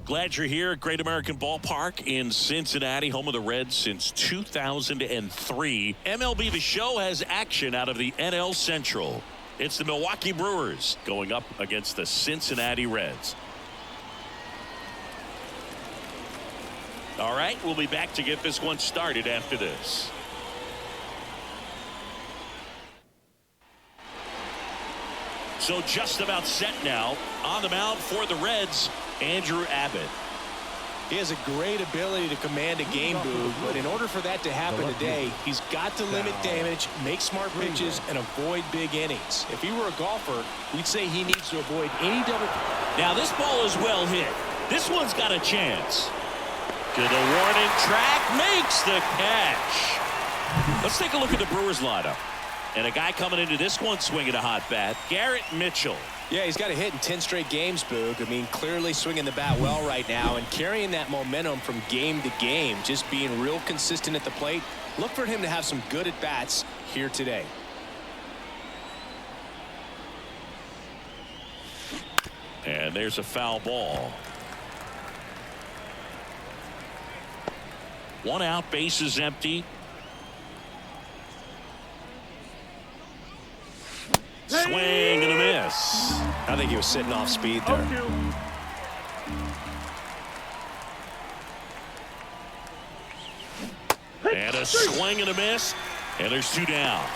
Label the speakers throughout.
Speaker 1: Glad you're here at Great American Ballpark in Cincinnati, home of the Reds since 2003. MLB The Show has action out of the NL Central. It's the Milwaukee Brewers going up against the Cincinnati Reds. All right, we'll be back to get this one started after this. So just about set now. On the mound for the Reds, Andrew Abbott.
Speaker 2: He has a great ability to command a game, Boo, but in order for that to happen today, he's got to limit damage, make smart pitches, and avoid big innings. If he were a golfer, we'd say he needs to avoid any double.
Speaker 1: Now this ball is well hit. This one's got a chance. To the warning track, makes the catch. Let's take a look at the Brewers lineup. And a guy coming into this one swinging a hot bat, Garrett Mitchell.
Speaker 2: Yeah, he's got a hit in 10 straight games, Boog. I mean, clearly swinging the bat well right now and carrying that momentum from game to game, just being real consistent at the plate. Look for him to have some good at-bats here today.
Speaker 1: And there's a foul ball. One out, bases empty. Swing and a miss.
Speaker 2: I think he was sitting off speed there.
Speaker 1: And a swing and a miss. And there's two down.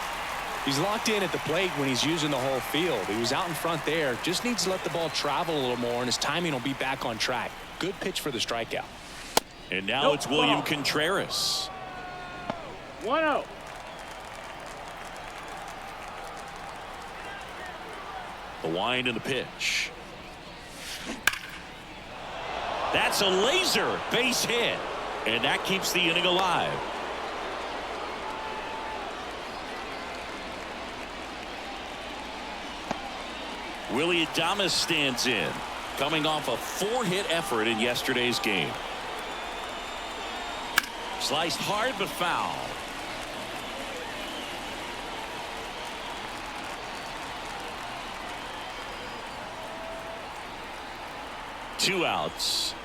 Speaker 2: He's locked in at the plate when he's using the whole field. He was out in front there. Just needs to let the ball travel a little more, and his timing will be back on track. Good pitch for the strikeout.
Speaker 1: And now it's William Contreras.
Speaker 3: 1-0.
Speaker 1: The wind and the pitch. That's a laser base hit. And that keeps the inning alive. Willie Adames stands in, coming off a 4-hit effort in yesterday's game. Sliced hard but foul. Two outs.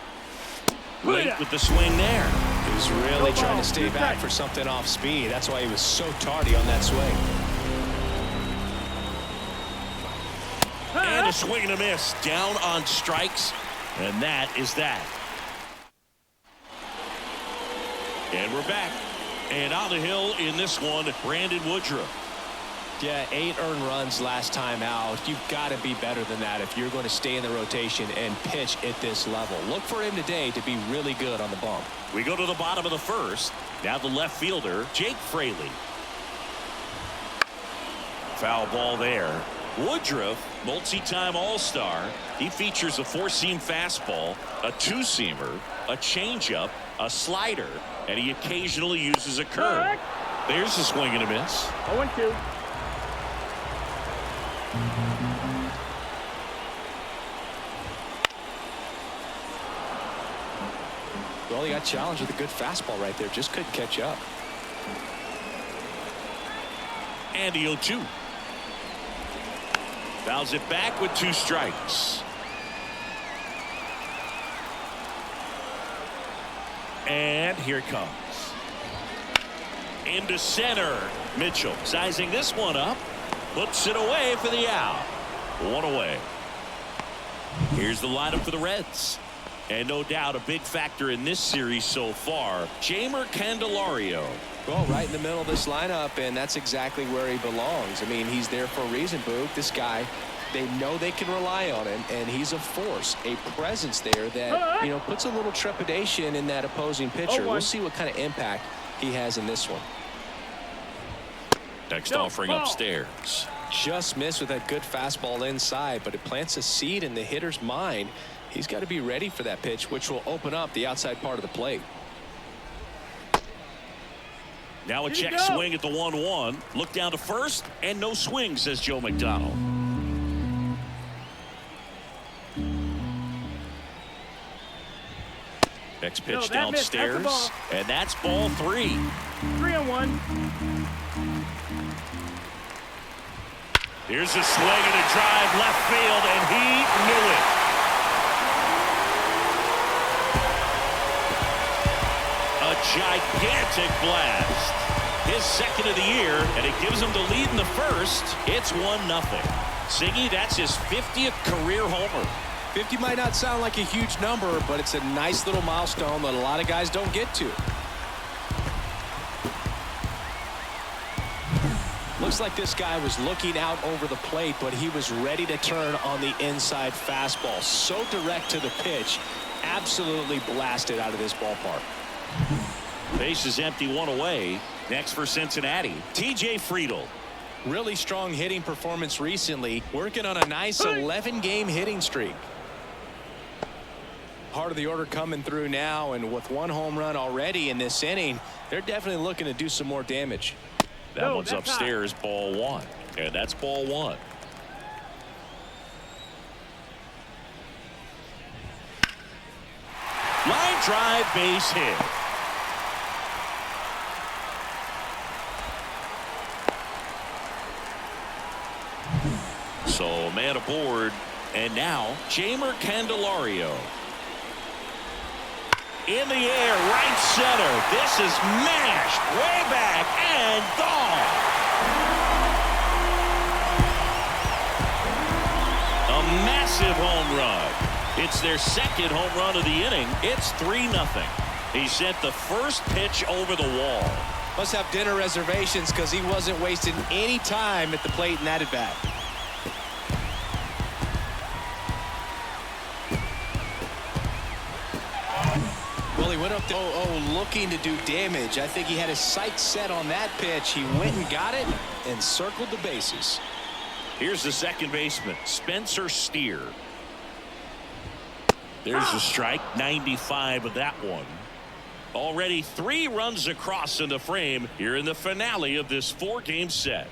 Speaker 1: Late with the swing there.
Speaker 2: He was really trying to stay back for something off speed. That's why he was so tardy on that swing.
Speaker 1: And a swing and a miss. Down on strikes. And that is that. And we're back. And on the hill in this one, Brandon Woodruff.
Speaker 2: Yeah, 8 earned runs last time out. You've got to be better than that if you're going to stay in the rotation and pitch at this level. Look for him today to be really good on the bump.
Speaker 1: We go to the bottom of the first. Now the left fielder, Jake Fraley. Foul ball there. Woodruff, multi-time All-Star. He features a 4-seam fastball, a 2-seamer, a changeup, a slider, and he occasionally uses a curve. There's a swing and a miss.
Speaker 3: 0-2.
Speaker 2: Well, he got challenged with a good fastball right there. Just couldn't catch up.
Speaker 1: And the 0-2. Fouls it back with 2 strikes. And here it comes. Into center. Mitchell sizing this one up. Puts it away for the out. 1 away. Here's the lineup for the Reds. And no doubt a big factor in this series so far, Jeimer Candelario.
Speaker 2: Well, right in the middle of this lineup, and that's exactly where he belongs. I mean, he's there for a reason, Boog. This guy, they know they can rely on him, and he's a force, a presence there that, you know, puts a little trepidation in that opposing pitcher. We'll see what kind of impact he has in this one.
Speaker 1: Next offering upstairs.
Speaker 2: Just missed with that good fastball inside, but it plants a seed in the hitter's mind. He's got to be ready for that pitch, which will open up the outside part of the plate.
Speaker 1: Now a check swing at the 1-1. Look down to first, and no swing, says Joe McDonald. Next pitch downstairs, and that's ball 3.
Speaker 3: 3-1.
Speaker 1: Here's a swing and a drive left field, and he knew it. gigantic blast. His second of the year, and it gives him the lead in the first. It's 1-0. Siggy, that's his 50th career homer.
Speaker 2: 50 might not sound like a huge number, but it's a nice little milestone that a lot of guys don't get to. Looks like this guy was looking out over the plate, but he was ready to turn on the inside fastball. So direct to the pitch, absolutely blasted out of this ballpark.
Speaker 1: Base is empty, 1 away. Next for Cincinnati, TJ Friedl.
Speaker 2: Really strong hitting performance recently, working on a nice 11-game hitting streak. Part of the order coming through now, and with 1 home run already in this inning, they're definitely looking to do some more damage.
Speaker 1: That one's upstairs, ball 1. And that's ball 1. Line drive, base hit. So man aboard, and now Jamer Candelario. In the air, right center. This is mashed way back and gone. A massive home run. It's their second home run of the inning. It's 3-0. He sent the first pitch over the wall.
Speaker 2: Must have dinner reservations because he wasn't wasting any time at the plate in that at bat. Well, he went up to looking to do damage. I think he had his sights set on that pitch. He went and got it and circled the bases.
Speaker 1: Here's the second baseman, Spencer Steer. There's a strike, 95 of that one. Already 3 runs across in the frame here in the finale of this 4-game set.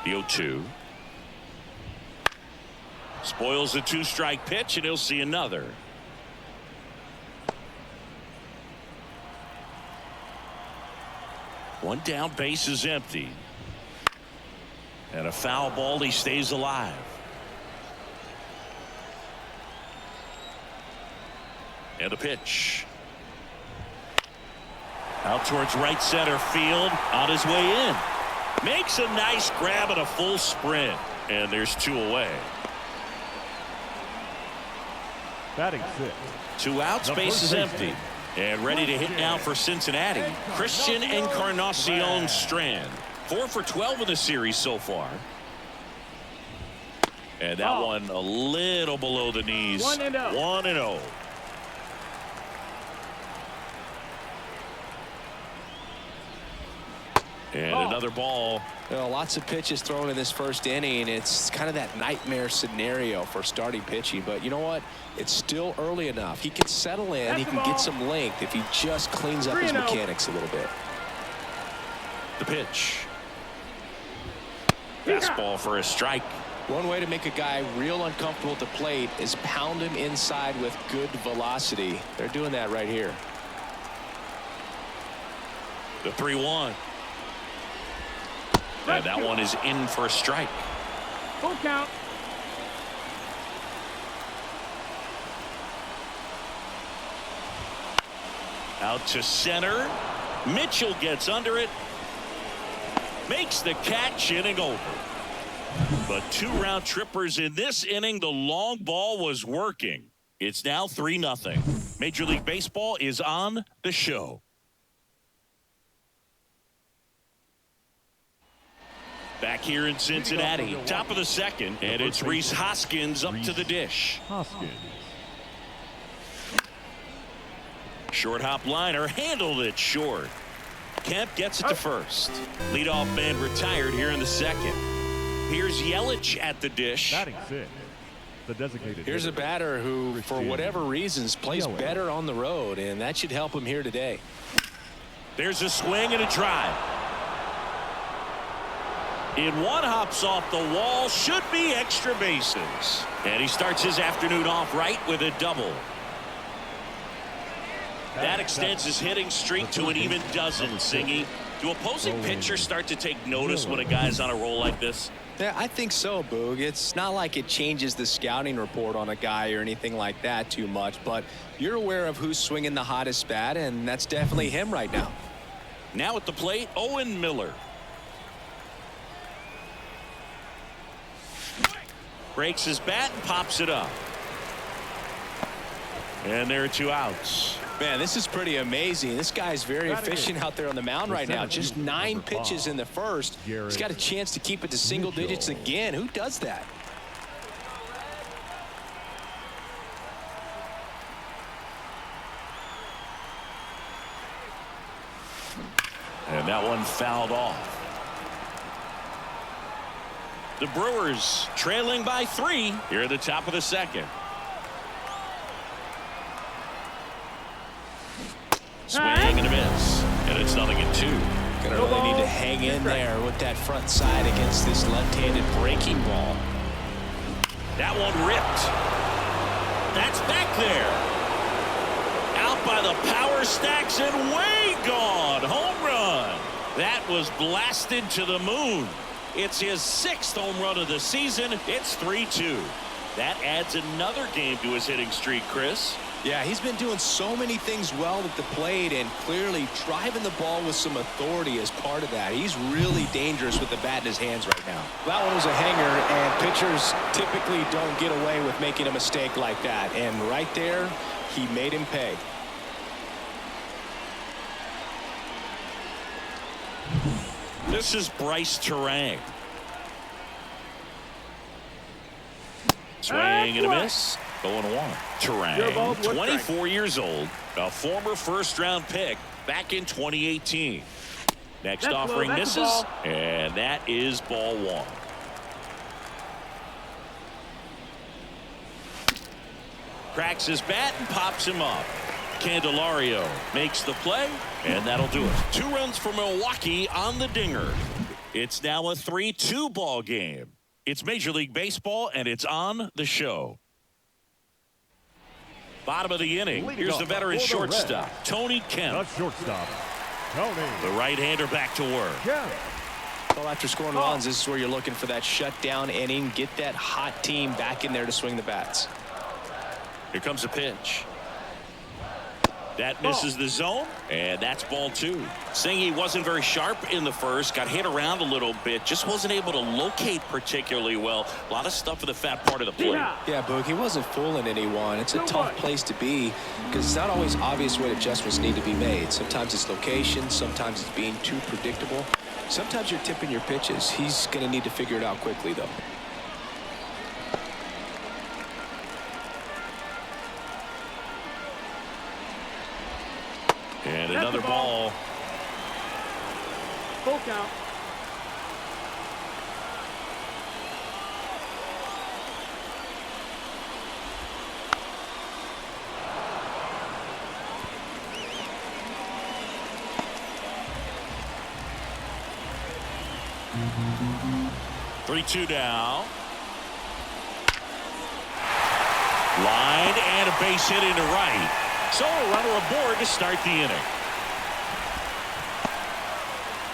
Speaker 1: The 0-2. Spoils the 2-strike pitch, and he'll see another. One down, base is empty. And a foul ball, he stays alive. And a pitch. Out towards right center field, on his way in. Makes a nice grab and a full sprint. And there's 2 away.
Speaker 4: Batting 6.
Speaker 1: 2 outs, base is empty. And ready to hit now for Cincinnati, Christian Encarnacion Strand. 4 for 12 in the series so far. And that one a little below the knees.
Speaker 3: 1-0.
Speaker 1: 1-0. And another ball.
Speaker 2: Well, lots of pitches thrown in this first inning. It's kind of that nightmare scenario for starting pitching. But you know what? It's still early enough. He can settle in. He can get some length if he just cleans up his mechanics a little bit.
Speaker 1: The pitch. Fastball for a strike.
Speaker 2: One way to make a guy real uncomfortable at the plate is pound him inside with good velocity. They're doing that right here.
Speaker 1: The 3-1. And that one is in for a strike.
Speaker 3: Full count.
Speaker 1: Out to center. Mitchell gets under it. Makes the catch, inning over. But 2 round trippers in this inning. The long ball was working. It's now 3-0. Major League Baseball is on the show. Back here in Cincinnati, top of the second, and it's Rhys Hoskins up to the dish.
Speaker 4: Hoskins.
Speaker 1: Short hop liner, handled it short. Kemp gets it to first. Leadoff man retired here in the second. Here's Yelich at the dish.
Speaker 4: Batting 6. The designated.
Speaker 2: Here's a batter who, for whatever reasons, plays better on the road, and that should help him here today.
Speaker 1: There's a swing and a drive. In one, hops off the wall, should be extra bases. And he starts his afternoon off right with a double. That extends his hitting streak to an even dozen, Singy. Do opposing pitchers start to take notice when a guy's on a roll like this?
Speaker 2: Yeah, I think so, Boog. It's not like it changes the scouting report on a guy or anything like that too much, but you're aware of who's swinging the hottest bat, and that's definitely him right now.
Speaker 1: Now at the plate, Owen Miller. Breaks his bat and pops it up. And there are 2 outs.
Speaker 2: Man, this is pretty amazing. This guy's very efficient out there on the mound right now. Just 9 pitches in the first. He's got a chance to keep it to single digits again. Who does that?
Speaker 1: And that one fouled off. The Brewers trailing by 3 here at the top of the second. Swing and a miss. And it's 0-2.
Speaker 2: Gonna really need to hang in there with that front side against this left-handed breaking ball.
Speaker 1: That one ripped. That's back there. Out by the power stacks and way gone. Home run. That was blasted to the moon. It's his 6th home run of the season. It's 3-2. That adds another game to his hitting streak, Chris.
Speaker 2: Yeah, he's been doing so many things well at the plate and clearly driving the ball with some authority as part of that. He's really dangerous with the bat in his hands right now. That one was a hanger, and pitchers typically don't get away with making a mistake like that. And right there, he made him pay.
Speaker 1: This is Bryce Terang. Swing and a miss. 0-1. Terang, 24 years old, a former first-round pick back in 2018. Next offering misses, and that is ball 1. Cracks his bat and pops him up. Candelario makes the play, and that'll do it. 2 runs for Milwaukee on the dinger. It's now a 3-2 ball game. It's Major League Baseball, and it's on the show. Bottom of the inning. Here's the veteran shortstop, Tony Kemp.
Speaker 4: The shortstop, Tony.
Speaker 1: The right-hander back to work.
Speaker 4: Kemp.
Speaker 2: Well, after scoring runs, this is where you're looking for that shutdown inning. Get that hot team back in there to swing the bats.
Speaker 1: Here comes a pitch. That misses the zone, and that's ball 2. Saying he wasn't very sharp in the first, got hit around a little bit, just wasn't able to locate particularly well. A lot of stuff in the fat part of the plate.
Speaker 2: Yeah, Boog, he wasn't fooling anyone. It's a tough place to be because it's not always obvious what adjustments need to be made. Sometimes it's location, sometimes it's being too predictable. Sometimes you're tipping your pitches. He's going to need to figure it out quickly, though.
Speaker 1: And another ball.
Speaker 3: Full count.
Speaker 1: Three-two now. Line and a base hit into right. So a runner aboard to start the inning.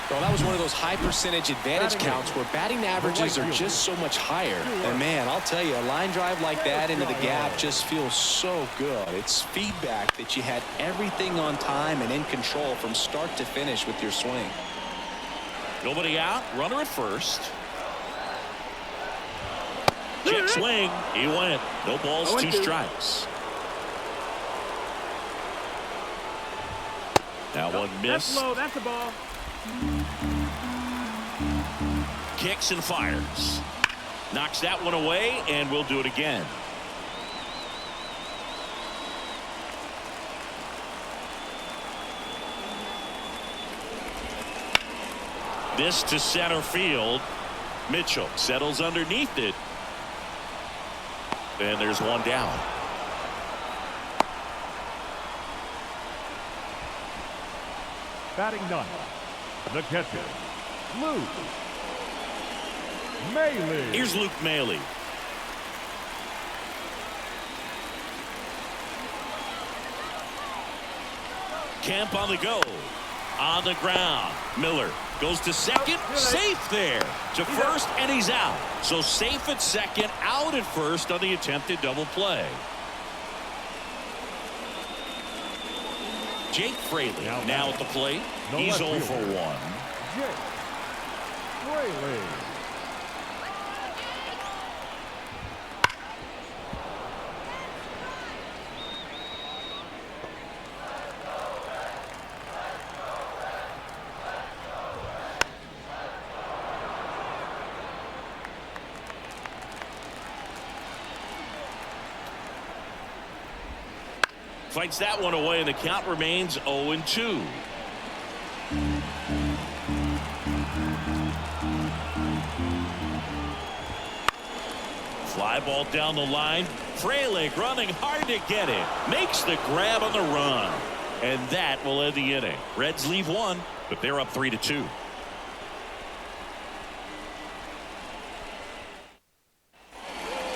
Speaker 2: Well, that was one of those high percentage advantage counts where batting averages are just so much higher. And man, I'll tell you, a line drive like that into the gap just feels so good. It's feedback that you had everything on time and in control from start to finish with your swing.
Speaker 1: Nobody out, runner at first. Jet swing, he went. No balls, 2 strikes. That one missed.
Speaker 3: That's low, that's a ball.
Speaker 1: Kicks and fires. Knocks that one away, and we'll do it again. This to center field. Mitchell settles underneath it. And there's one down.
Speaker 4: Batting 9. The catcher, Luke Maile.
Speaker 1: Here's Luke Maile. Kemp on the go. On the ground. Miller Goes to second, safe there. To first, and he's out. So safe at second, out at first on the attempted double play. Jake Fraley now at the plate. He's 0 for 1.
Speaker 4: Jake Fraley.
Speaker 1: Fights that one away, and the count remains 0-2. Fly ball down the line. Fraley running hard to get it. Makes the grab on the run. And that will end the inning. Reds leave one, but they're up 3-2.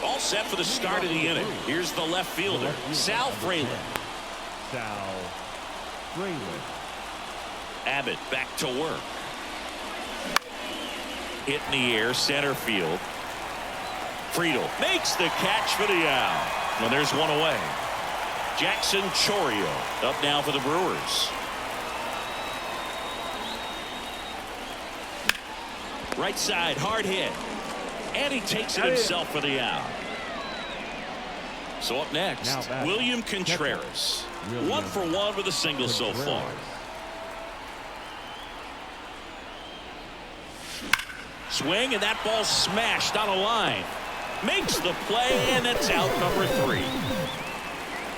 Speaker 1: All set for the start of the inning. Here's the left fielder, Sal Fraley.
Speaker 4: Sal Fraley.
Speaker 1: Abbott back to work. Hit in the air, center field. Friedel makes the catch for the out. And there's one away. Jackson Chourio up now for the Brewers. Right side, hard hit. And he takes it himself for the out. So up next, William Contreras. 1 for 1 with a single so far. Swing, and that ball smashed on a line. Makes the play, and it's out number 3.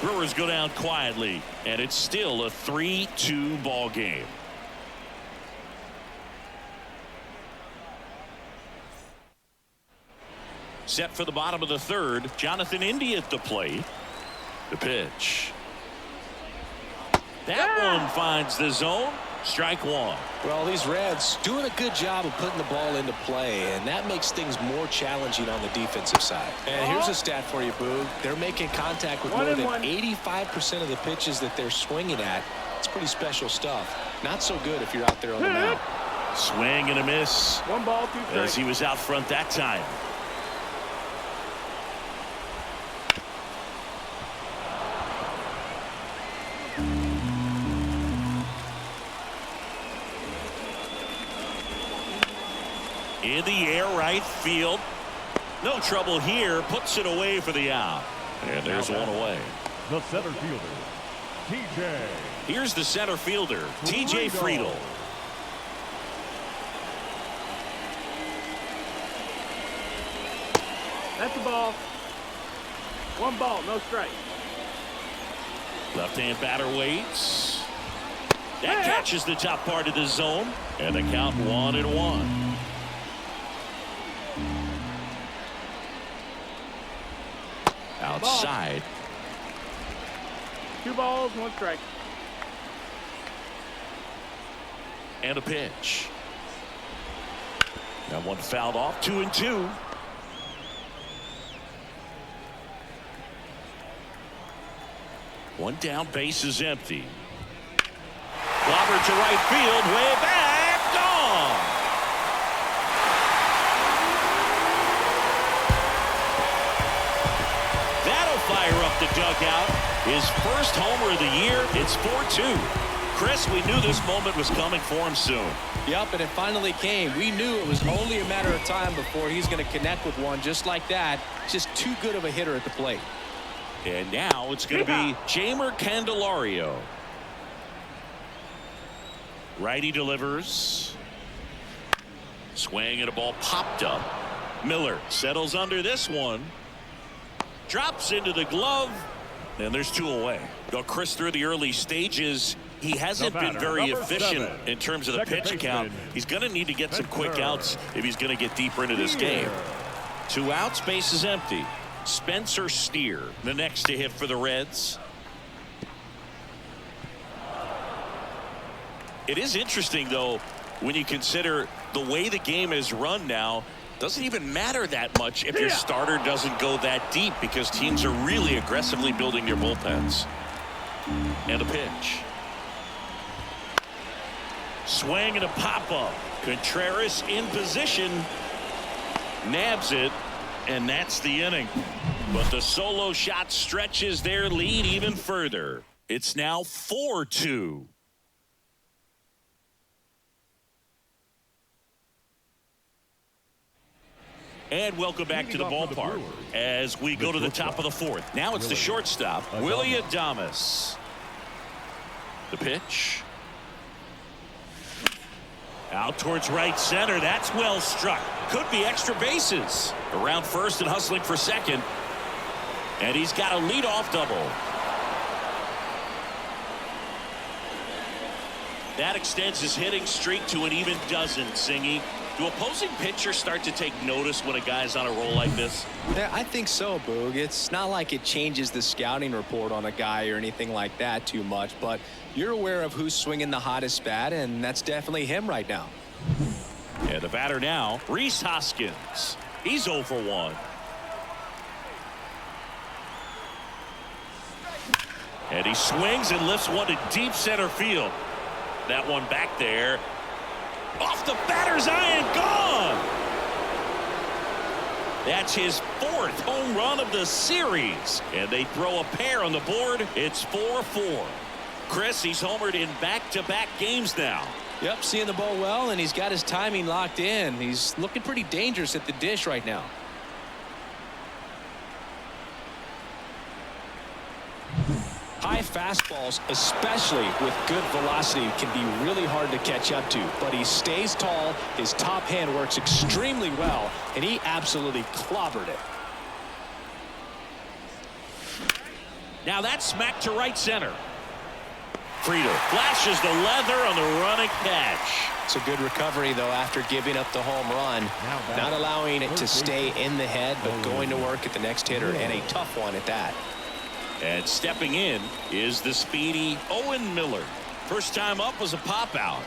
Speaker 1: Brewers go down quietly, and it's still a 3-2 ball game. Set for the bottom of the third. Jonathan India at the plate. The pitch. That one finds the zone. Strike one.
Speaker 2: Well, these Reds doing a good job of putting the ball into play, and that makes things more challenging on the defensive side. And here's a stat for you, Boog. They're making contact with more than 85% of the pitches that they're swinging at. It's pretty special stuff. Not so good if you're out there on the mound.
Speaker 1: Swing and a miss.
Speaker 3: 1 ball, 2 strikes.
Speaker 1: As he was out front that time. In the air, right field. No trouble here. Puts it away for the out. And there's one away.
Speaker 4: The center fielder, TJ.
Speaker 1: Here's the center fielder, TJ Friedel.
Speaker 3: That's the ball. 1 ball, no strike.
Speaker 1: Left-hand batter waits. That catches the top part of the zone. And the count 1-1. Outside.
Speaker 3: 2 balls, 1 strike.
Speaker 1: And a pitch. That one fouled off. 2-2. One down, base is empty. Clobbered to right field, way back, gone. That'll fire up the dugout. His first homer of the year. It's 4-2. Chris, we knew this moment was coming for him soon.
Speaker 2: Yep, and it finally came. We knew it was only a matter of time before he's going to connect with one just like that. Just too good of a hitter at the plate.
Speaker 1: And now it's going to be Jeimer Candelario. Righty delivers. Swing and a ball popped up. Miller settles under this one. Drops into the glove. And there's 2 away. Well, Chris, through the early stages, he hasn't been very efficient in terms of the pitch count. He's going to need to get some quick outs if he's going to get deeper into this game. 2 outs, base is empty. Spencer Steer, the next to hit for the Reds. It is interesting, though, when you consider the way the game is run now. Doesn't even matter that much if your starter doesn't go that deep, because teams are really aggressively building their bullpens. And a pitch. Swing and a pop-up. Contreras in position. Nabs it, and that's the inning. But the solo shot stretches their lead even further. It's now 4-2. And welcome back to the ballpark as we go to the top of the fourth. Now it's the shortstop, Willie Adames. The pitch. Out towards right center. That's well struck. Could be extra bases. Around first and hustling for second. And he's got a leadoff double. That extends his hitting streak to an even dozen, Singy. Do opposing pitchers start to take notice when a guy's on a roll like this?
Speaker 2: Yeah, I think so, Boog. It's not like it changes the scouting report on a guy or anything like that too much, but you're aware of who's swinging the hottest bat, and that's definitely him right now.
Speaker 1: Yeah, the batter now, Rhys Hoskins. He's 0 for 1. And he swings and lifts one to deep center field. That one back there. Off the batter's eye and gone. That's his 4th home run of the series. And they throw a pair on the board. It's 4-4. Chris, he's homered in back-to-back games now.
Speaker 2: Yep, seeing the ball well, and he's got his timing locked in. He's looking pretty dangerous at the dish right now. High fastballs, especially with good velocity, can be really hard to catch up to. But he stays tall, his top hand works extremely well, and he absolutely clobbered it.
Speaker 1: Now that's smacked to right center. Friedel flashes the leather on the running catch.
Speaker 2: It's a good recovery, though, after giving up the home run. Not allowing it to stay in the head, but going to work at the next hitter, and a tough one at that.
Speaker 1: And stepping in is the speedy Owen Miller. First time up was a pop out.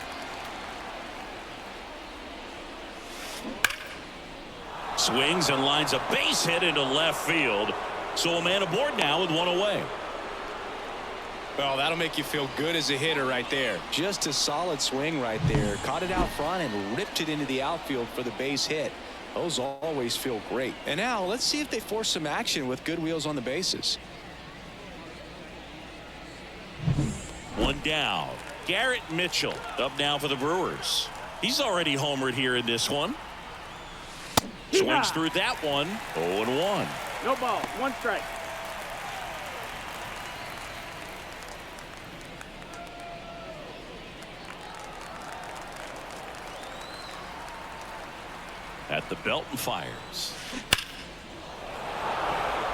Speaker 1: Swings and lines a base hit into left field. So a man aboard now with one away.
Speaker 2: Well, that'll make you feel good as a hitter right there. Just a solid swing right there. Caught it out front and ripped it into the outfield for the base hit. Those always feel great. And now let's see if they force some action with good wheels on the bases.
Speaker 1: One down. Garrett Mitchell up now for the Brewers. He's already homered here in this one. Swings through that one. 0-1.
Speaker 3: No ball. 1 strike.
Speaker 1: At the belt and fires.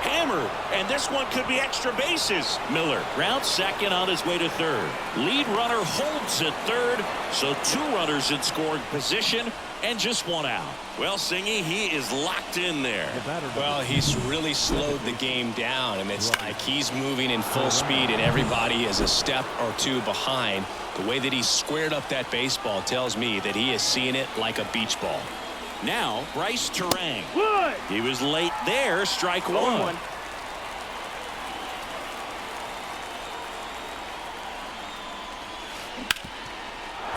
Speaker 1: Hammered, and this one could be extra bases. Miller rounds second on his way to third. Lead runner holds at third, so 2 runners in scoring position and just 1 out. Well, Singy, he is locked in there.
Speaker 2: Well, he's really slowed the game down, and it's like he's moving in full speed and everybody is a step or 2 behind. The way that he squared up that baseball tells me that he is seeing it like a beach ball.
Speaker 1: Now Bryce Terang.
Speaker 3: Wood.
Speaker 1: He was late there. Strike 1.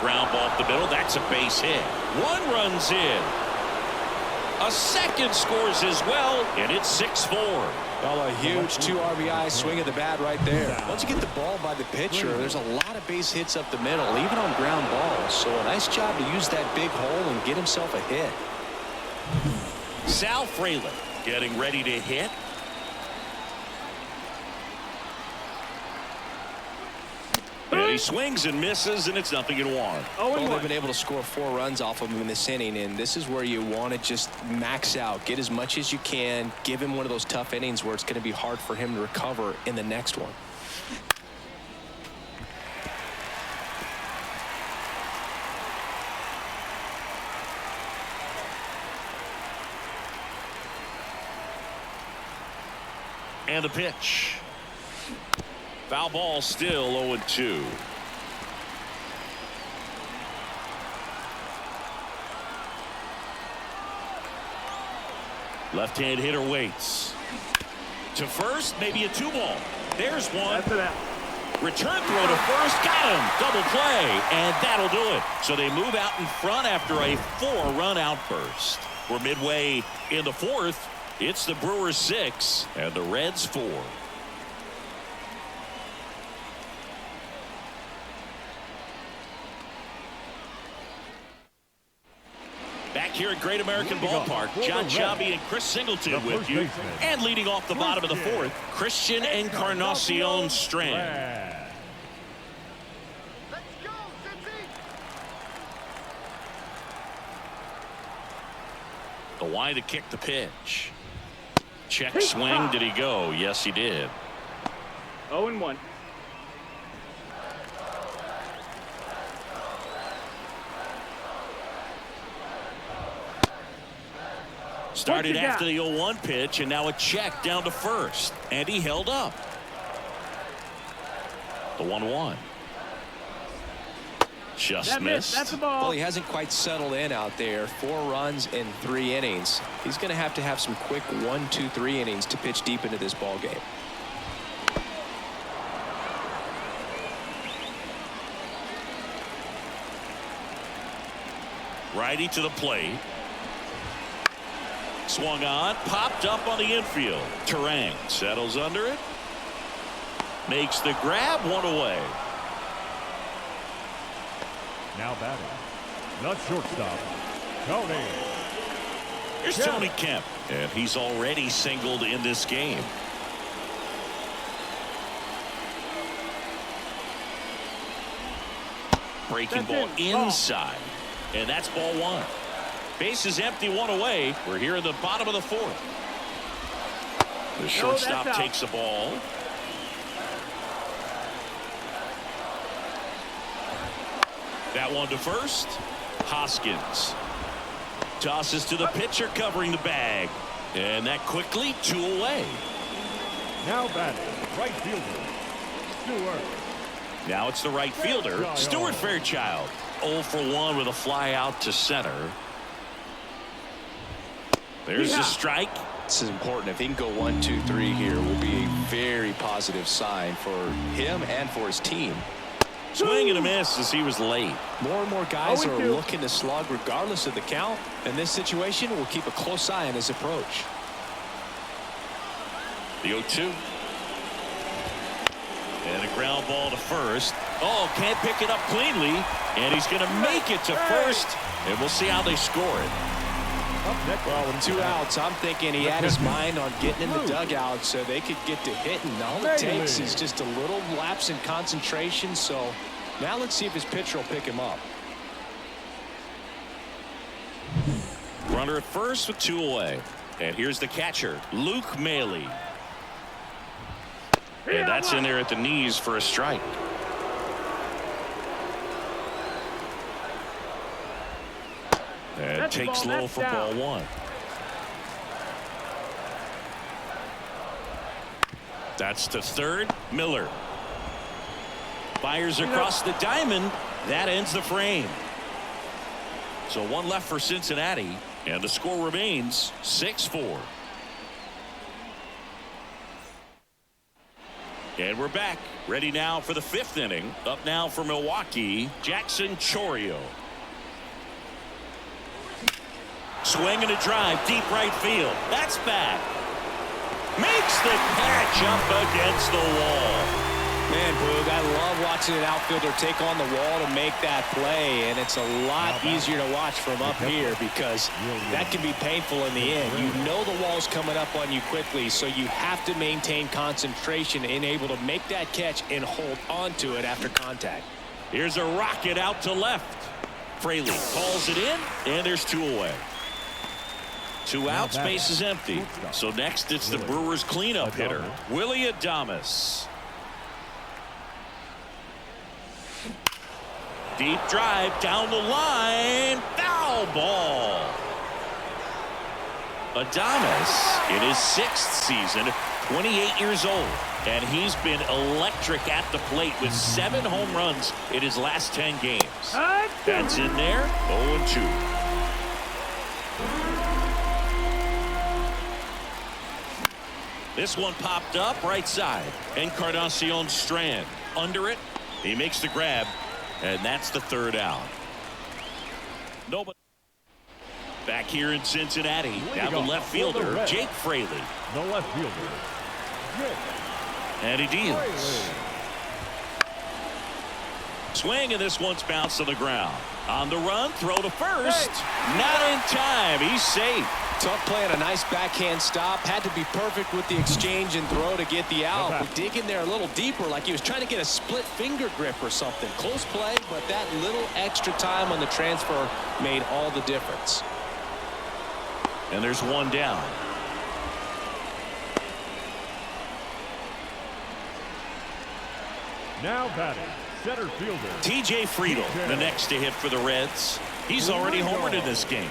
Speaker 1: Ground ball up the middle. That's a base hit. 1 runs in. A second scores as well, and it's 6-4.
Speaker 2: Well, a huge 2 RBI swing of the bat right there. Once you get the ball by the pitcher, there's a lot of base hits up the middle, even on ground balls. So a nice job to use that big hole and get himself a hit.
Speaker 1: Sal Frelick getting ready to hit. And he swings and misses, and it's 0-1.
Speaker 2: Well, they've been able to score 4 runs off of him in this inning, and this is where you want to just max out, get as much as you can, give him one of those tough innings where it's going to be hard for him to recover in the next one.
Speaker 1: And the pitch. Foul ball, still 0-2. Left-hand hitter waits. To first, maybe a 2 ball. There's one.
Speaker 3: That's it out.
Speaker 1: Return throw to first. Got him. Double play. And that'll do it. So they move out in front after a 4-run outburst. We're midway in the fourth. It's the Brewers 6 and the Reds 4. Back here at Great American Ballpark, John Shabby and Chris Singleton with you. And leading off the bottom of the fourth, Christian Encarnacion Strand. The wide to kick the pitch. Check swing. Did he go? Yes, he did.
Speaker 3: 0-1.
Speaker 1: Started after the 0-1 pitch, and now a check down to first. And he held up. The 1-1. Just missed.
Speaker 3: That's the ball.
Speaker 2: Well, he hasn't quite settled in out there. 4 runs in 3 innings. He's going to have some quick 1, 2, 3 innings to pitch deep into this ball game.
Speaker 1: Righty to the plate. Swung on, popped up on the infield. Terang settles under it. Makes the grab, 1 away.
Speaker 4: Now batting, the shortstop, Tony.
Speaker 1: Here's Tony Kemp, and he's already singled in this game. Breaking ball inside, and that's ball 1. Base is empty, 1 away. We're here in the bottom of the fourth. The shortstop takes the ball. That one to first. Hoskins tosses to the pitcher covering the bag. And that quickly 2 away.
Speaker 4: Now batting, right fielder, Stewart.
Speaker 1: Now it's the right fielder, Stuart Fairchild. 0 for 1 with a fly out to center. There's the strike.
Speaker 2: This is important. If he can go 1, 2, 3 here, will be a very positive sign for him and for his team.
Speaker 1: Swing and a miss as he was late.
Speaker 2: More and more guys are looking to slug regardless of the count. In this situation, we'll keep a close eye on his approach.
Speaker 1: The 0-2. And a ground ball to first. Oh, can't pick it up cleanly. And he's going to make it to first. And we'll see how they score it.
Speaker 2: Well, with 2 outs, I'm thinking he had his mind on getting in the dugout so they could get to hitting. All it takes is just a little lapse in concentration. So now let's see if his pitcher will pick him up.
Speaker 1: Runner at first with 2 away. And here's the catcher, Luke Maley. And that's in there at the knees for a strike. And takes low for ball 1. That's to third. Miller fires across the diamond. That ends the frame. So 1 left for Cincinnati, and the score remains 6-4. And we're back, ready now for the 5th inning. Up now for Milwaukee, Jackson Chourio. Swing and a drive, deep right field. That's back. Makes the catch up against the wall.
Speaker 2: Man, Boog, I love watching an outfielder take on the wall to make that play, and it's a lot easier to watch from up here because that can be painful in the end. You know the wall's coming up on you quickly, so you have to maintain concentration and able to make that catch and hold on to it after contact.
Speaker 1: Here's a rocket out to left. Fraley calls it in, and there's 2 away. 2 outs, base is empty. So next it's the Brewers cleanup hitter, Willie Adames. Deep drive down the line. Foul ball. Adames in his 6th season, 28 years old. And he's been electric at the plate with 7 home runs in his last 10 games. That's in there. 0-2. This one popped up right side. Encarnacion Strand under it. He makes the grab, and that's the third out. Nobody. Back here in Cincinnati, now the left fielder, Jake Fraley.
Speaker 4: The left fielder, Jake.
Speaker 1: And he deals. Swing, and this one's bounced to the ground. On the run, throw to first. Not in time. He's safe.
Speaker 2: Tough play and a nice backhand stop. Had to be perfect with the exchange and throw to get the out. But dig in there a little deeper, like he was trying to get a split finger grip or something. Close play, but that little extra time on the transfer made all the difference.
Speaker 1: And there's one down.
Speaker 4: Now batting, center fielder,
Speaker 1: TJ Friedel, the next to hit for the Reds. He's already homered in this game.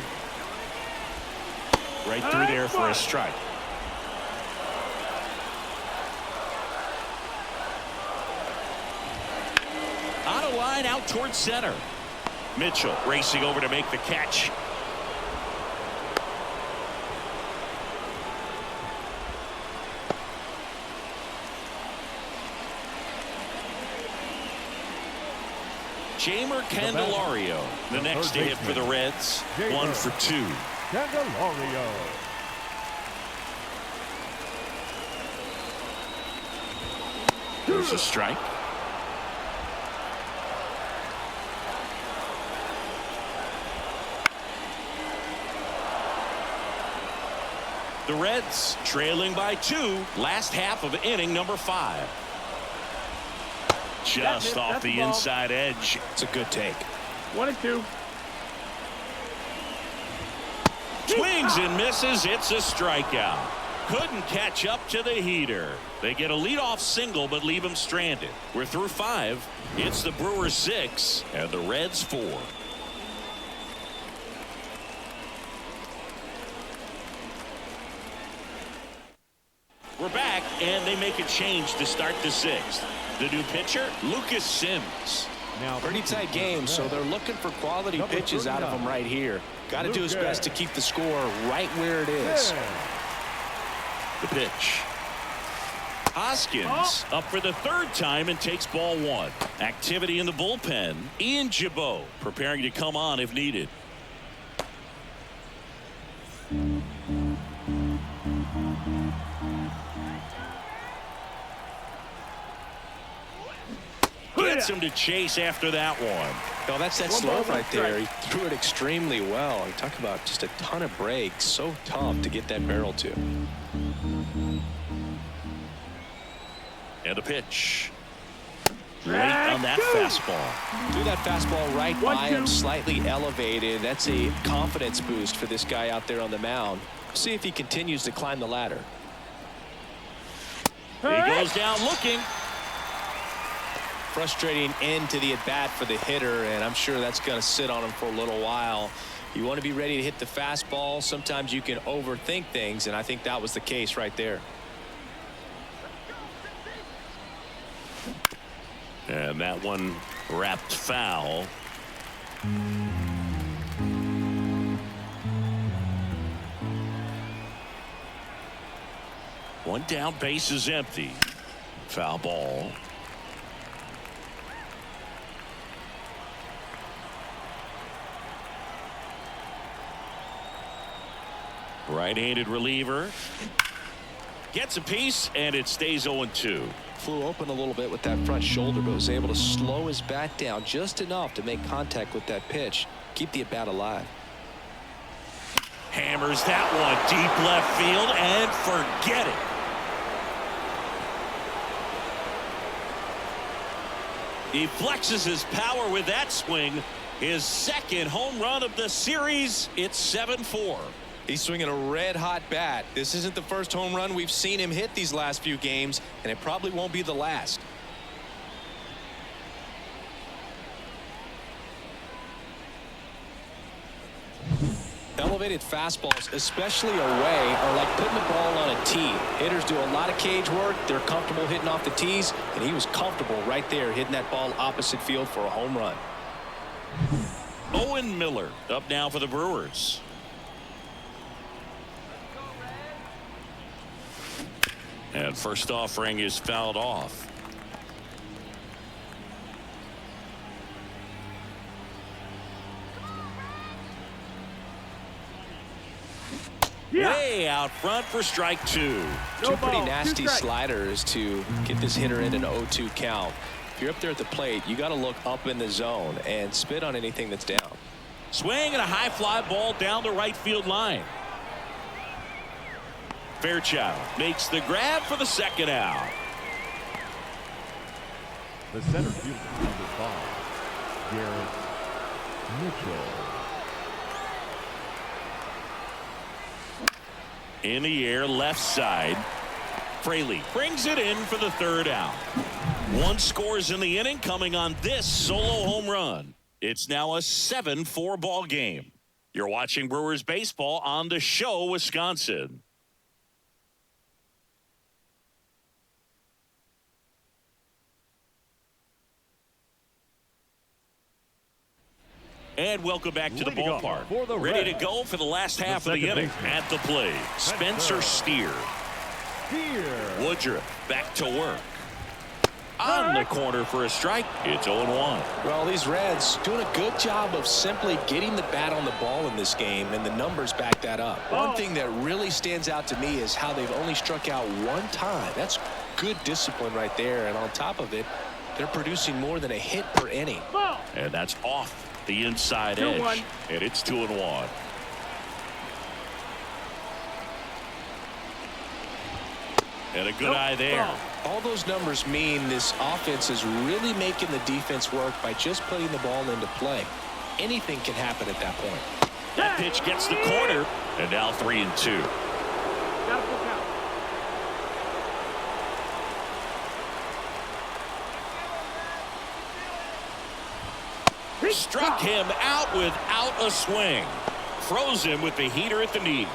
Speaker 1: Right through there for a strike. On a line out towards center. Mitchell racing over to make the catch. Jamer Candelario, the next to hit for the Reds. 1 for 2.
Speaker 4: Candelario.
Speaker 1: There's a strike. The Reds trailing by 2. Last half of inning number 5. Just off the inside edge.
Speaker 2: It's a good take.
Speaker 3: 1-2.
Speaker 1: Swings and misses. It's a strikeout. Couldn't catch up to the heater. They get a leadoff single but leave him stranded. We're through 5. It's the Brewers 6 and the Reds 4. We're back, and they make a change to start the 6th. The new pitcher, Lucas Sims.
Speaker 2: Now, pretty tight game, so they're looking for quality pitches out of him right here. Got to do his best to keep the score right where it is.
Speaker 1: The pitch. Hoskins up for the 3rd time and takes ball 1. Activity in the bullpen. Ian Jabot preparing to come on if needed. Gets him to chase after that one.
Speaker 2: No, that's that slope right there. He threw it extremely well. You talk about just a ton of breaks. So tough to get that barrel to.
Speaker 1: And a pitch. Late on that fastball.
Speaker 2: Threw that fastball right by him, slightly elevated. That's a confidence boost for this guy out there on the mound. See if he continues to climb the ladder.
Speaker 1: He goes down looking.
Speaker 2: Frustrating end to the at-bat for the hitter, and I'm sure that's going to sit on him for a little while. You want to be ready to hit the fastball. Sometimes you can overthink things, and I think that was the case right there.
Speaker 1: And that one wrapped foul. One down, base is empty. Foul ball. Right-handed reliever. Gets a piece, and it stays 0-2.
Speaker 2: Flew open a little bit with that front shoulder, but was able to slow his bat down just enough to make contact with that pitch. Keep the at-bat alive.
Speaker 1: Hammers that one deep left field, and forget it. He flexes his power with that swing. His 2nd home run of the series. It's 7-4.
Speaker 2: He's swinging a red-hot bat. This isn't the first home run we've seen him hit these last few games, and it probably won't be the last. Elevated fastballs, especially away, are like putting the ball on a tee. Hitters do a lot of cage work. They're comfortable hitting off the tees, and he was comfortable right there hitting that ball opposite field for a home run.
Speaker 1: Owen Miller up now for the Brewers. And first offering is fouled off. way out front for strike 2.
Speaker 2: Two pretty nasty sliders to get this hitter in an 0-2 count. If you're up there at the plate, you got to look up in the zone and spit on anything that's down.
Speaker 1: Swing and a high fly ball down the right field line. Fairchild makes the grab for the second out.
Speaker 4: The center fielder, number 5, Garrett Mitchell.
Speaker 1: In the air, left side. Fraley brings it in for the third out. 1 scores in the inning, coming on this solo home run. It's now a 7-4 ball game. You're watching Brewers baseball on the Show, Wisconsin. And welcome back to the ballpark. Ready to go for the last half of the inning. At the plate, Spencer Steer. Woodruff back to work. On the corner for a strike. It's 0-1.
Speaker 2: Well, these Reds doing a good job of simply getting the bat on the ball in this game, and the numbers back that up. One thing that really stands out to me is how they've only struck out 1 time. That's good discipline right there, and on top of it, they're producing more than a hit per inning.
Speaker 1: And that's off the inside edge. And it's 2-1. And a good eye there.
Speaker 2: All those numbers mean this offense is really making the defense work by just putting the ball into play. Anything can happen at that point.
Speaker 1: That pitch gets the corner, and now 3-2. Struck him out without a swing. Froze him with the heater at the knees.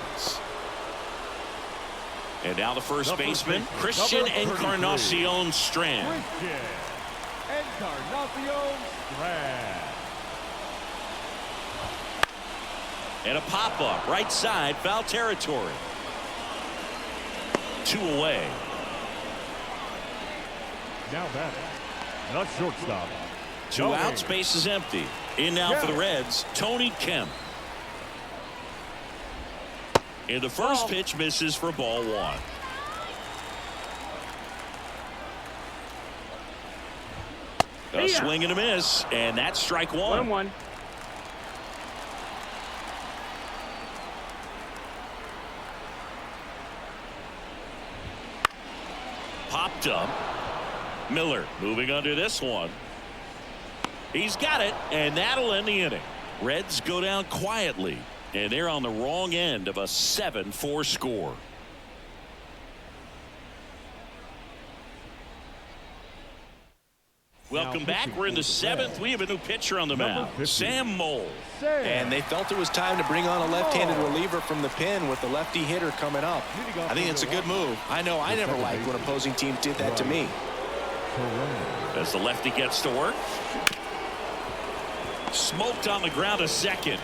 Speaker 1: And now the first baseman, Christian Encarnacion Strand. And a pop-up, right side, foul territory. 2 away.
Speaker 4: Now batting, the shortstop.
Speaker 1: 2 outs, base is empty. In now for the Reds, Tony Kemp. And the first pitch misses for ball 1. A swing and a miss, and that's strike 1.
Speaker 3: 1-1.
Speaker 1: Popped up. Miller moving under this one. He's got it, and that'll end the inning. Reds go down quietly, and they're on the wrong end of a 7-4 score. Welcome back. We're in the 7th. We have a new pitcher on the mound, Sam Moll.
Speaker 2: And they felt it was time to bring on a left-handed reliever from the pen with the lefty hitter coming up. I think it's a good move. I know I never liked when opposing teams did that to me.
Speaker 1: As the lefty gets to work. Smoked on the ground to second.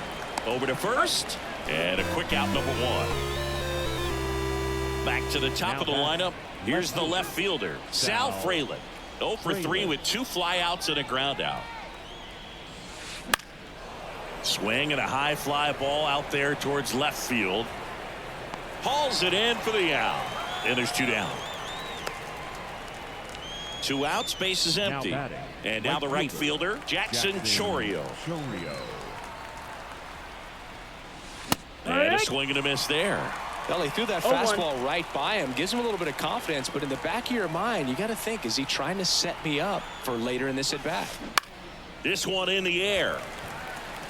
Speaker 1: Over to first. And a quick out, number 1. Back to the top of the lineup. Here's the left fielder, Sal Fraley. 0 for 3 with 2 flyouts and a ground out. Swing and a high fly ball out there towards left field. Hauls it in for the out. And there's 2 down. 2 outs, base is empty. And now the right fielder, Jackson Chorio. And a swing and a miss there.
Speaker 2: Well, he threw that fastball right by him. Gives him a little bit of confidence, but in the back of your mind, you got to think, is he trying to set me up for later in this at bat?
Speaker 1: This one in the air.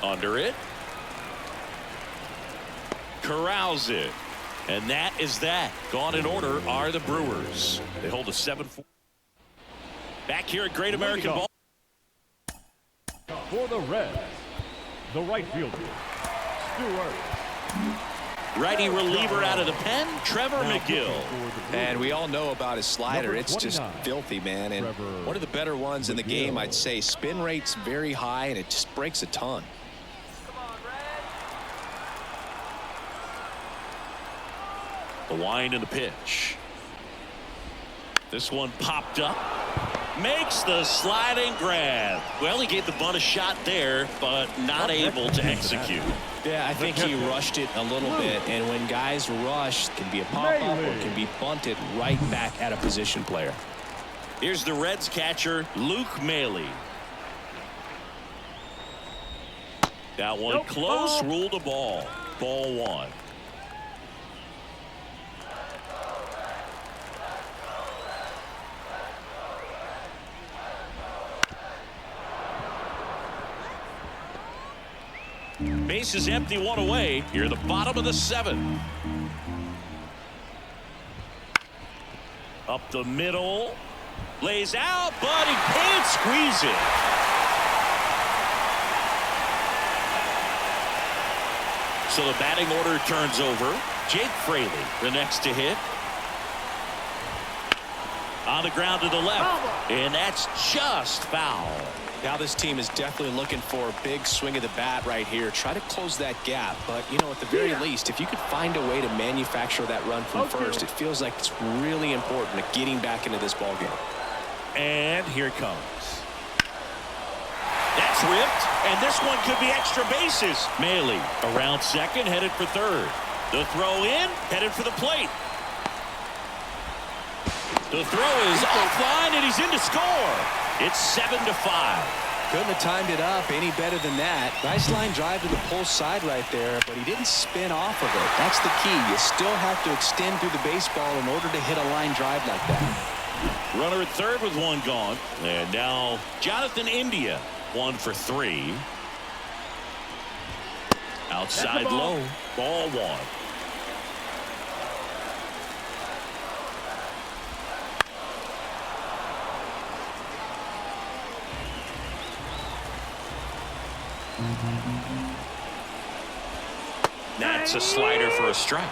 Speaker 1: Under it. Corrals it. And that is that. Gone in order are the Brewers. They hold a 7-4. Back here at Great American Ball.
Speaker 4: For the Reds, the right fielder, Stewart.
Speaker 1: Righty reliever out of the pen, Trevor McGill.
Speaker 2: And we all know about his slider. It's just filthy, man. And one of the better ones in the game, I'd say. Spin rate's very high, and it just breaks a ton.
Speaker 1: The wind and the pitch. This one popped up. makes the sliding grab. Well, he gave the bunt a shot there, but not able to execute.
Speaker 2: Yeah, I think he rushed it a little bit, and when guys rush, it can be a pop-up or it can be bunted right back at a position player.
Speaker 1: Here's the Reds catcher, Luke Maile. That one close, ruled a ball. Ball one. Base is empty, one away. Here, the bottom of the seventh. Up the middle. Lays out, but he can't squeeze it. So the batting order turns over. Jake Fraley, the next to hit. On the ground to the left. And that's just foul.
Speaker 2: Now this team is definitely looking for a big swing of the bat right here. Try to close that gap. But, you know, at the very least, if you could find a way to manufacture that run from first, it feels like it's really important to getting back into this ballgame.
Speaker 1: And here it comes. That's ripped, and this one could be extra bases. Maile around second, headed for third. The throw in, headed for the plate. The throw is offline, and he's in to score. It's 7-5.
Speaker 2: Couldn't have timed it up any better than that. Nice line drive to the pull side right there, but he didn't spin off of it. That's the key. You still have to extend through the baseball in order to hit a line drive like that.
Speaker 1: Runner at third with one gone. And now Jonathan India, 1 for 3. Outside low, ball one. That's a slider for a strike.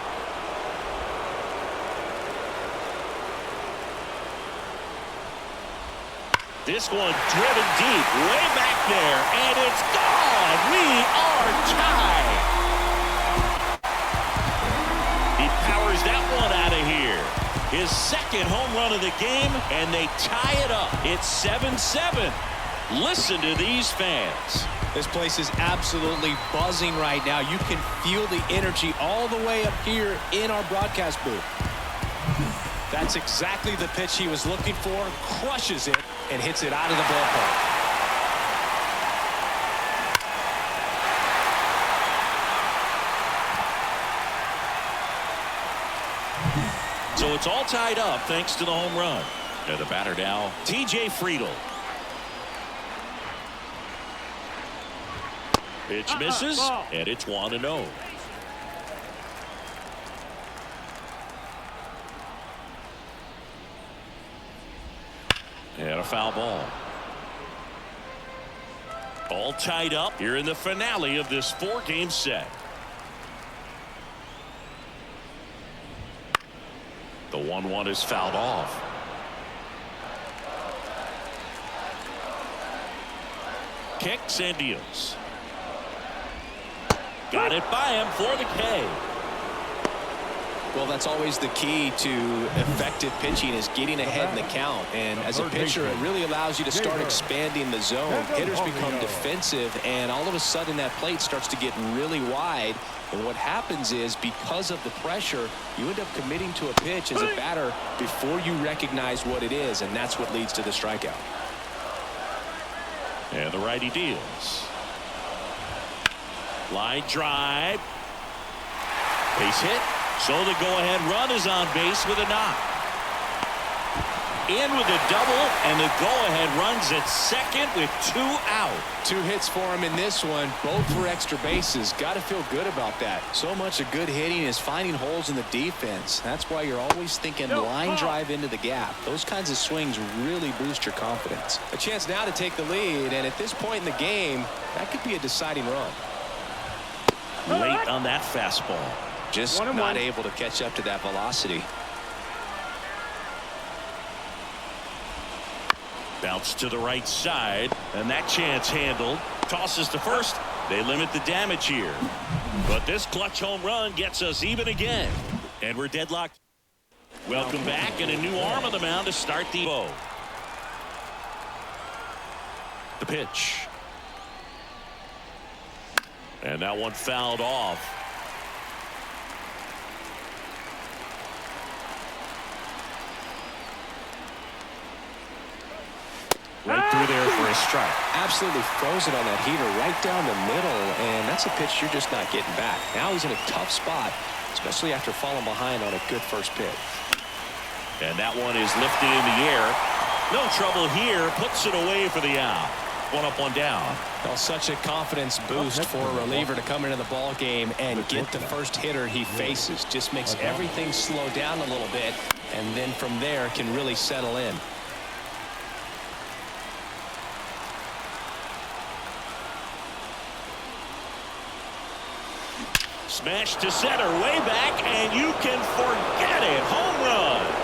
Speaker 1: This one driven deep, way back there, and it's gone. We are tied. He powers that one out of here. His second home run of the game, and they tie it up. It's 7-7. Listen to these fans.
Speaker 2: This place is absolutely buzzing right now. You can feel the energy all the way up here in our broadcast booth. That's exactly the pitch he was looking for. Crushes it and hits it out of the ballpark.
Speaker 1: So it's all tied up thanks to the home run. And the batter now, TJ Friedl. Pitch misses, and it's 1-0. And a foul ball. All tied up here in the finale of this 4-game set. The 1-1 is fouled off. Kicks and deals. Got it by him for the K.
Speaker 2: Well, that's always the key to effective pitching, is getting ahead in the count. And as a pitcher, it really allows you to start expanding the zone. Hitters become defensive, and all of a sudden that plate starts to get really wide. And what happens is, because of the pressure, you end up committing to a pitch as a batter before you recognize what it is, and that's what leads to the strikeout.
Speaker 1: And the righty deals. Line drive. Base hit. So the go-ahead run is on base with a knock. In with a double, and the go-ahead runs at second with 2 out.
Speaker 2: 2 hits for him in this one, both for extra bases. Got to feel good about that. So much of good hitting is finding holes in the defense. That's why you're always thinking line drive into the gap. Those kinds of swings really boost your confidence. A chance now to take the lead, and at this point in the game, that could be a deciding run.
Speaker 1: Late on that fastball.
Speaker 2: Just not able to catch up to that velocity.
Speaker 1: Bounce to the right side, and that chance handled. Tosses to first. They limit the damage here. But this clutch home run gets us even again. And we're deadlocked. Welcome back, and a new arm on the mound to start the bow. The pitch. And that one fouled off. Right through there for a strike.
Speaker 2: Absolutely frozen on that heater right down the middle, and that's a pitch you're just not getting back. Now he's in a tough spot, especially after falling behind on a good first pitch.
Speaker 1: And that one is lifted in the air. No trouble here. Puts it away for the out. One up, one down.
Speaker 2: Well, such a confidence boost for a reliever to come into the ball game and get the first hitter he faces. Just makes everything slow down a little bit, and then from there can really settle in.
Speaker 1: Smash to center, way back, and you can forget it. Home run.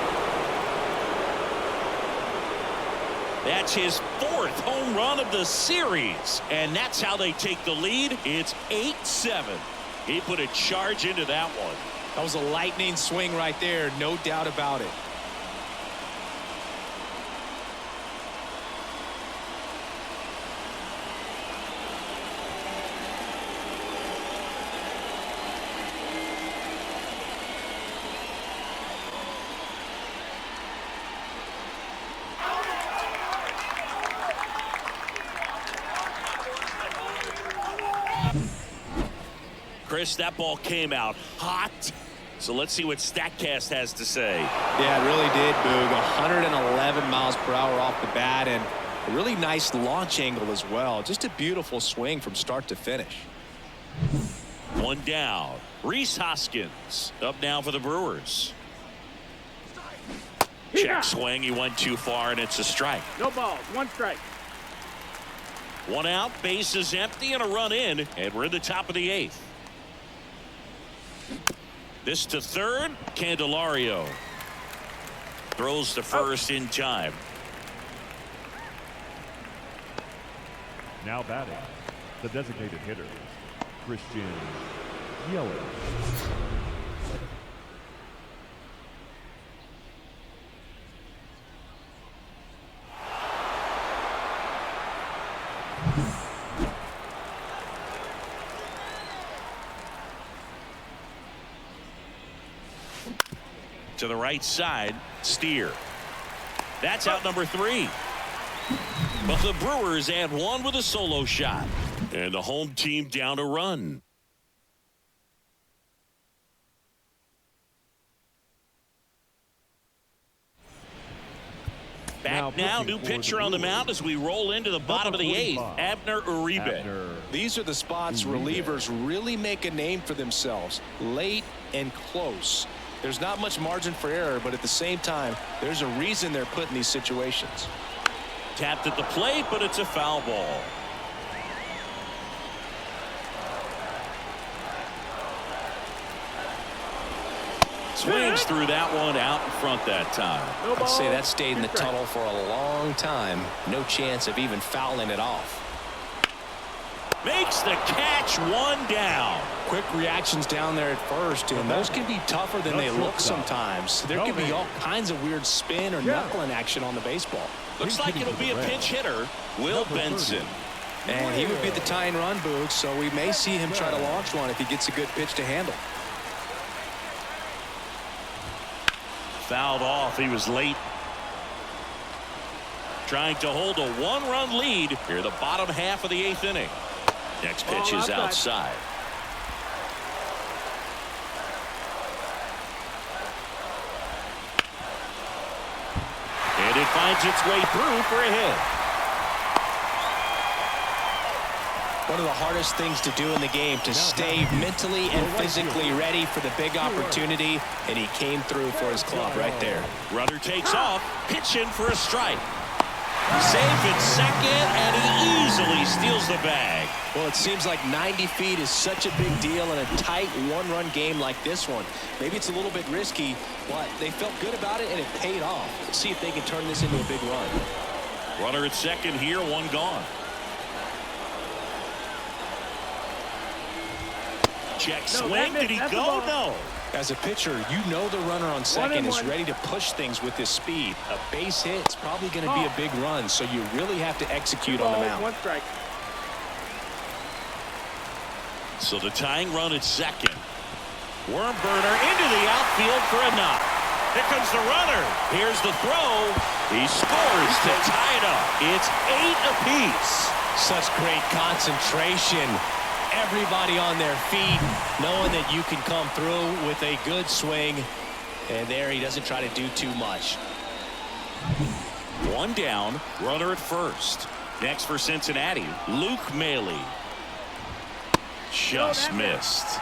Speaker 1: That's his 4th home run of the series, and that's how they take the lead. It's 8-7. He put a charge into that one.
Speaker 2: That was a lightning swing right there, no doubt about it.
Speaker 1: Chris, that ball came out hot. So let's see what StatCast has to say.
Speaker 2: Yeah, it really did, Boog. 111 miles per hour off the bat, and a really nice launch angle as well. Just a beautiful swing from start to finish.
Speaker 1: One down. Rhys Hoskins up now for the Brewers. Check swing. He went too far, and it's a strike.
Speaker 3: No balls. 1 strike.
Speaker 1: One out. Base is empty, and a run in. And we're in the top of the 8th. This to third. Candelario throws to first in time.
Speaker 4: Now batting, the designated hitter, Christian Yelich.
Speaker 1: To the right side, Steer. That's out number 3. But the Brewers add 1 with a solo shot. And the home team down a run. Back now new pitcher on the mound as we roll into the bottom of the 8th, Abner Uribe.
Speaker 2: These are the spots relievers really make a name for themselves, late and close. There's not much margin for error, but at the same time, there's a reason they're put in these situations.
Speaker 1: Tapped at the plate, but it's a foul ball. Swings through that one out in front that time.
Speaker 2: I'd say that stayed in the tunnel for a long time. No chance of even fouling it off.
Speaker 1: Makes the catch, 1 down.
Speaker 2: Quick reactions down there at first, and those can be tougher than they look sometimes. There can be all kinds of weird spin or knuckling action on the baseball.
Speaker 1: Looks like it'll be a pinch hitter, Will Benson.
Speaker 2: And he would be the tying run, Boog, so we may see him try to launch one if he gets a good pitch to handle.
Speaker 1: Fouled off. He was late. Trying to hold a 1-run lead here the bottom half of the 8th inning. Next pitch is outside. And it finds its way through for a hit.
Speaker 2: One of the hardest things to do in the game, to stay mentally and physically ready for the big opportunity, and he came through for his club right there.
Speaker 1: Runner takes off, pitching for a strike. Safe at second, and he easily steals the bag.
Speaker 2: Well, it seems like 90 feet is such a big deal in a tight 1-run game like this one. Maybe it's a little bit risky, but they felt good about it, and it paid off. Let's see if they can turn this into a big run.
Speaker 1: Runner at second here, 1 gone. Check swing. Did he go? No.
Speaker 2: As a pitcher, you know the runner on second is ready to push things with his speed. A base hit is probably going to be a big run, so you really have to execute on the mound.
Speaker 3: 1 strike.
Speaker 1: So the tying run at second. Worm burner into the outfield for a knock. Here comes the runner. Here's the throw. He scores to tie it up. It's 8 apiece.
Speaker 2: Such great concentration. Everybody on their feet, knowing that you can come through with a good swing. And there he doesn't try to do too much.
Speaker 1: 1 down, runner at first. Next for Cincinnati, Luke Maile. Just missed.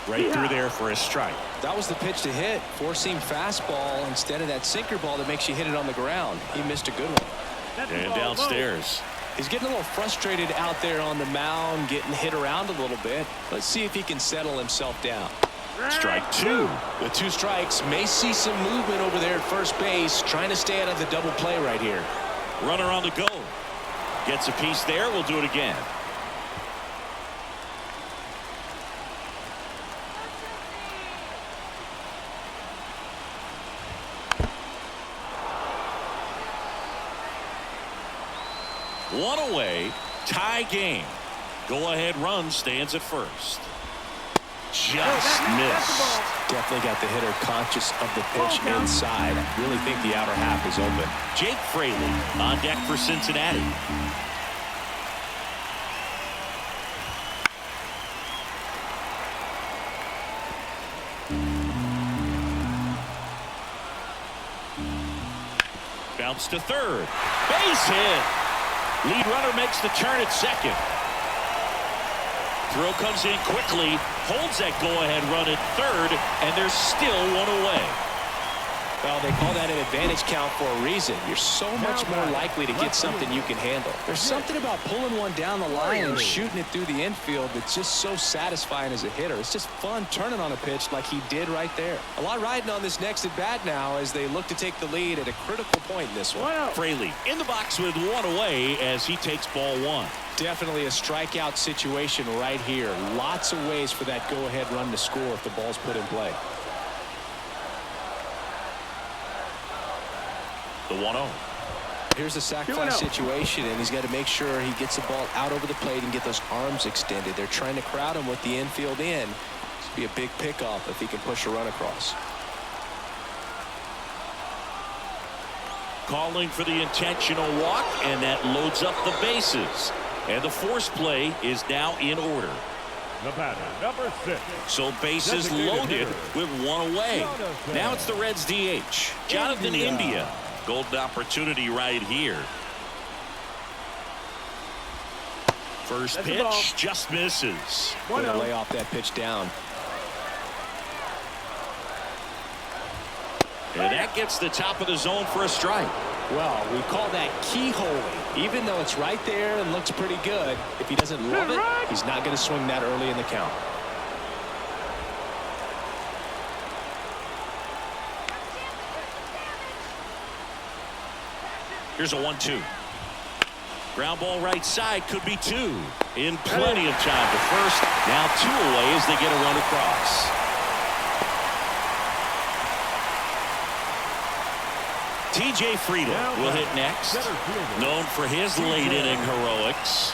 Speaker 1: Right through there for a strike.
Speaker 2: That was the pitch to hit. 4-seam fastball instead of that sinker ball that makes you hit it on the ground. He missed a good one.
Speaker 1: And downstairs.
Speaker 2: He's getting a little frustrated out there on the mound, getting hit around a little bit. Let's see if he can settle himself down.
Speaker 1: Strike 2.
Speaker 2: With 2 strikes, may see some movement over there at first base, trying to stay out of the double play right here.
Speaker 1: Runner on the go. Gets a piece there. We'll do it again. One away, tie game. Go-ahead run stands at first. Just missed.
Speaker 2: Definitely got the hitter conscious of the pitch inside. I really think the outer half is open.
Speaker 1: Jake Fraley on deck for Cincinnati. Bounce to third. Base hit. Lead runner makes the turn at second. Throw comes in quickly, holds that go-ahead run at third, and there's still 1 away.
Speaker 2: Well, they call that an advantage count for a reason. You're so much more likely to get something you can handle. There's something about pulling one down the line and shooting it through the infield that's just so satisfying as a hitter. It's just fun turning on a pitch like he did right there. A lot riding on this next at bat now as they look to take the lead at a critical point in this one.
Speaker 1: Fraley in the box with 1 away as he takes ball 1.
Speaker 2: Definitely a strikeout situation right here. Lots of ways for that go-ahead run to score if the ball's put in play.
Speaker 1: The 1-0.
Speaker 2: Here's the sacrifice situation, and he's got to make sure he gets the ball out over the plate and get those arms extended. They're trying to crowd him with the infield in. This would be a big pickoff if he can push a run across.
Speaker 1: Calling for the intentional walk, and that loads up the bases. And the force play is now in order.
Speaker 4: The batter, number 6.
Speaker 1: So bases loaded with 1 away. Now it's the Reds DH, Jonathan India. Golden opportunity right here. First pitch just misses.
Speaker 2: Gonna lay off that pitch down.
Speaker 1: And that gets the top of the zone for a strike.
Speaker 2: Well, we call that keyholing. Even though it's right there and looks pretty good, if he doesn't love it, he's not going to swing that early in the count.
Speaker 1: Here's a 1-2. Ground ball right side, could be 2. In plenty of time to first. Now 2 away as they get a run across. TJ Friedel will hit next. Known for his late inning heroics.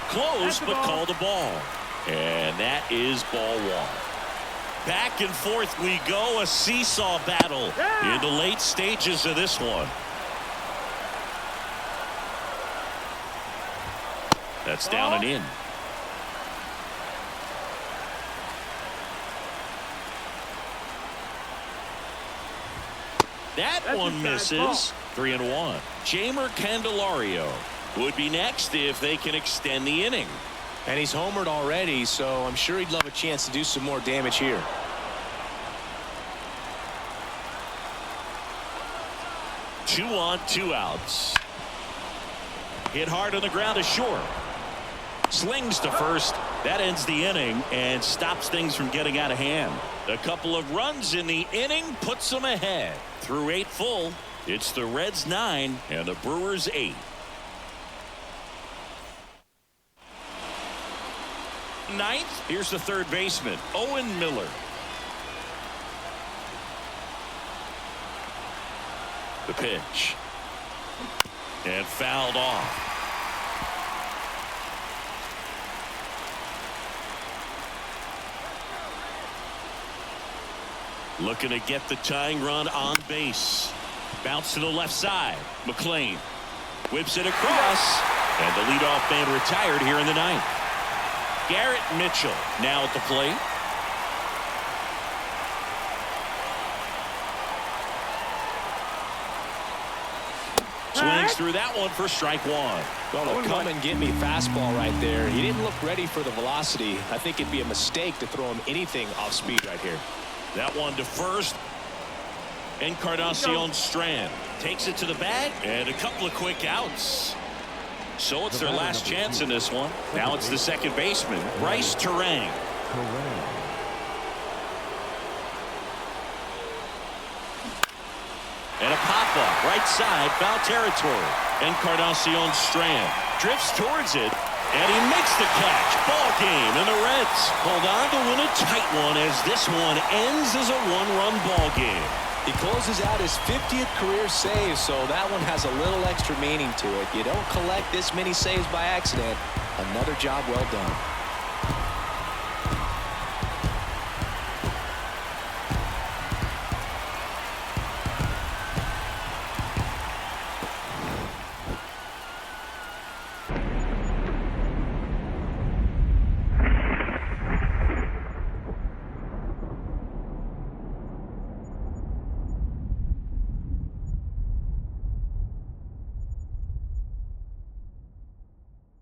Speaker 1: Close, but called a ball. And that is ball 1. Back and forth we go, a seesaw battle in the late stages of this one. That's down and in. That one misses. 3-1. Jamer Candelario would be next if they can extend the inning.
Speaker 2: And he's homered already, so I'm sure he'd love a chance to do some more damage here.
Speaker 1: Two on, 2 outs. Hit hard on the ground to short. Slings to first. That ends the inning and stops things from getting out of hand. A couple of runs in the inning puts them ahead. Through 8 full, it's the Reds 9 and the Brewers 8. ninth. Here's the third baseman, Owen Miller. The pitch. And fouled off. Looking to get the tying run on base. Bounce to the left side. McLean whips it across. And the leadoff man retired here in the ninth. Garrett Mitchell now at the plate. Swings through that one for strike one.
Speaker 2: Well, come and get me fastball right there. He didn't look ready for the velocity. I think it'd be a mistake to throw him anything off speed right here.
Speaker 1: That one to first. Encarnacion Strand takes it to the bag, and a couple of quick outs. So it's their last chance in this one. Now it's the second baseman, Bryce Terang. And a pop-up right side, foul territory. Encarnacion Strand drifts towards it, and he makes the catch. Ball game, and the Reds hold on to win a tight one as this one ends as a one-run ball game.
Speaker 2: He closes out his 50th career save, so that one has a little extra meaning to it. You don't collect this many saves by accident. Another job well done.